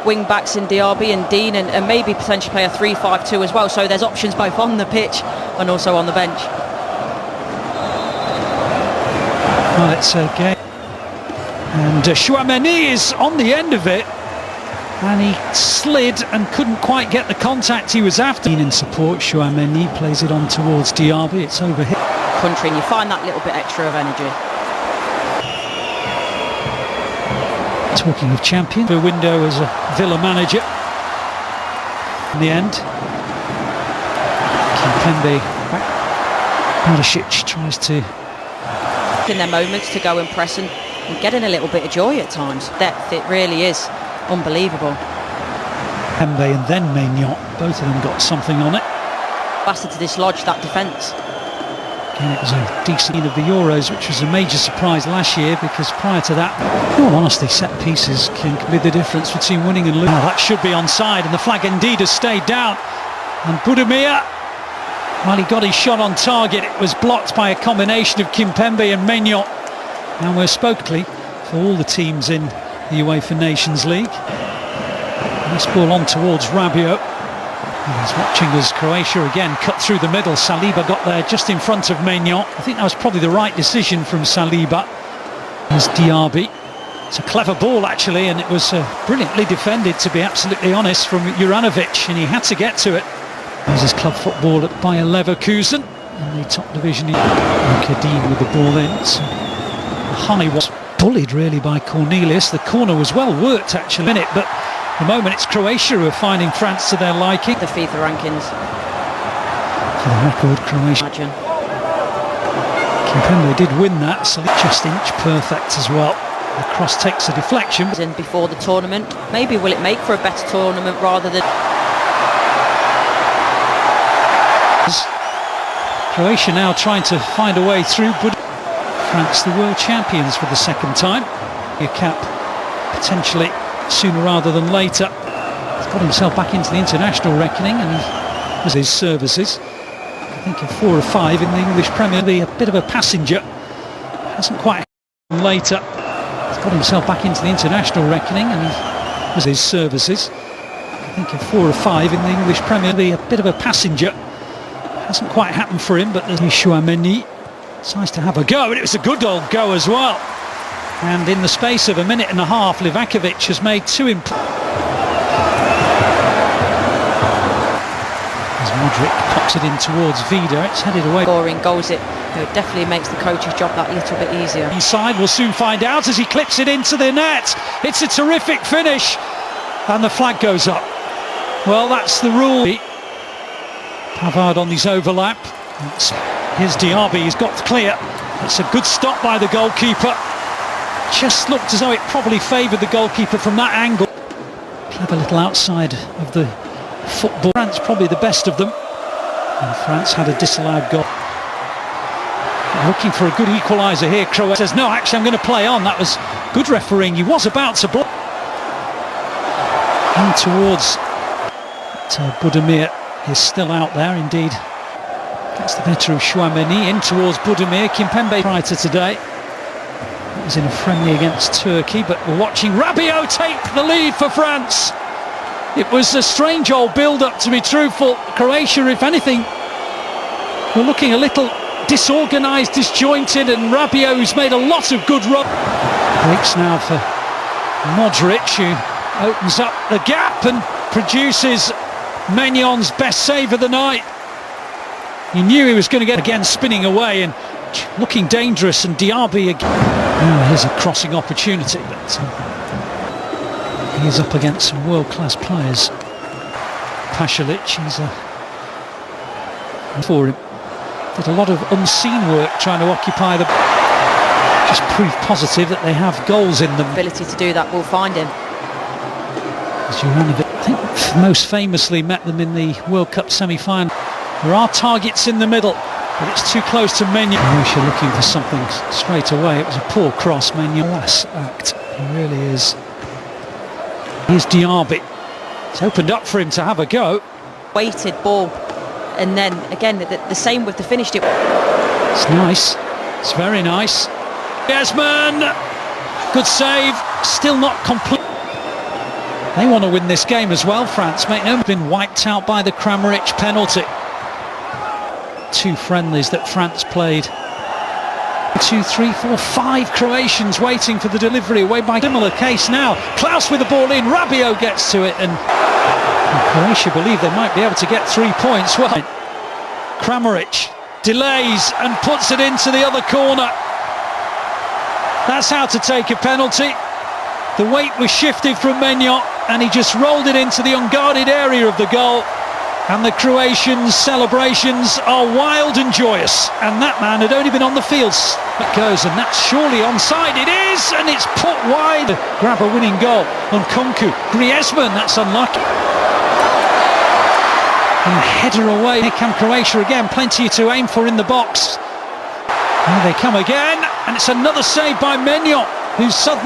wing backs in Diaby and Dean, and maybe potentially play a 3-5-2 as well. So there's options both on the pitch and also on the bench. Well, it's a game, and Chouameni is on the end of it, and he slid and couldn't quite get the contact he was after. In support, Chouameni plays it on towards Diaby. It's over here. Country, and you find that little bit extra of energy. Talking of champion, the window as a Villa manager. In the end, Kimpembe, Hadžić tries to in their moments to go and press and getting a little bit of joy at times. Depth, it really is unbelievable. Kimpembe and then Maignan, both of them got something on it. Bastard to dislodge that defence. Again, it was a decent of the Euros, which was a major surprise last year, because prior to that, in all honesty, set pieces can be the difference between winning and losing. Now, that should be onside, and the flag indeed has stayed down. And Budimir, while he got his shot on target, it was blocked by a combination of Kimpembe and Maignan. And we're spoken for all the teams in the UEFA Nations League. This ball on towards Rabiot. He's watching as Croatia again cut through the middle. Saliba got there just in front of Maignan. I think that was probably the right decision from Saliba. There's Diaby. It's a clever ball actually, and it was brilliantly defended, to be absolutely honest, from Juranovic, and he had to get to it. There's his club football at Bayer Leverkusen in the top division. Kadeen with the ball in. So High was bullied really by Cornelius. The corner was well worked actually in it, but at the moment it's Croatia who are finding France to their liking. The FIFA rankings. For the record, Croatia. Imagine. Kimpembe did win that, so just inch perfect as well. The cross takes a deflection. In before the tournament, maybe will it make for a better tournament rather than... Croatia now trying to find a way through, but France the world champions for the second time. A cap potentially sooner rather than later. He's got himself back into the international reckoning, and he was his services. I think a 4 or 5 in the English Premier League, a bit of a passenger. Hasn't quite happened later. He's got himself back into the international reckoning, and he was his services. I think a 4 or 5 in the English Premier League, a bit of a passenger. Hasn't quite happened for him, but there's Chouameni. Decides to have a go, and it was a good old go as well. And in the space of a minute and a half, Livakovic has made 2 As Modric pops it in towards Vida, it's headed away. Scoring goals, it definitely makes the coach's job that little bit easier. Inside, we'll soon find out as he clips it into the net. It's a terrific finish, and the flag goes up. Well, that's the rule. Pavard on his overlap. Here's Diaby, he's got clear. It's a good stop by the goalkeeper. Just looked as though it probably favoured the goalkeeper from that angle. Clever little outside of the football. France probably the best of them. And France had a disallowed goal. Looking for a good equaliser here. Croatia says, no, actually I'm going to play on. That was good refereeing. He was about to block. In towards Budimir is still out there indeed. Gets the better of Chouameni, in towards Budimir. Kimpembe prior to today. That was in a friendly against Turkey, but we're watching Rabiot take the lead for France. It was a strange old build-up, to be truthful. Croatia, if anything, were looking a little disorganised, disjointed, and Rabiot, who's made a lot of good runs. Breaks now for Modric, who opens up the gap and produces Maignan's best save of the night. He knew he was going to get again spinning away and looking dangerous, and Diaby again. Oh, here's a crossing opportunity, but he is up against some world-class players. Pasalic, he's for him. Did a lot of unseen work trying to occupy the... Just proof positive that they have goals in them. Ability to do that will find him. I think most famously met them in the World Cup semi-final. There are targets in the middle, but it's too close to Maignan. Croatia looking for something straight away. It was a poor cross. Maignan, last act, he really is. Here's Diaby. It's opened up for him to have a go. Weighted ball, and then again the same with the finish. It's nice. It's very nice. Griezmann, good save. Still not complete. They want to win this game as well, France. Make no, been wiped out by the Kramaric penalty. 2 friendlies that France played. 2, 3, 4, 5 Croatians waiting for the delivery away by similar case now. Klaus with the ball in, Rabiot gets to it, and Croatia believe they might be able to get 3 points. Well, Kramaric delays and puts it into the other corner. That's how to take a penalty. The weight was shifted from Maignan and he just rolled it into the unguarded area of the goal. And the Croatians' celebrations are wild and joyous, and that man had only been on the field. It goes, and that's surely onside. It is, and it's put wide. Grab a winning goal on Kunku. Griezmann, that's unlucky. And a header away. Here come Croatia again, plenty to aim for in the box. Here they come again, and it's another save by Maignan, who's suddenly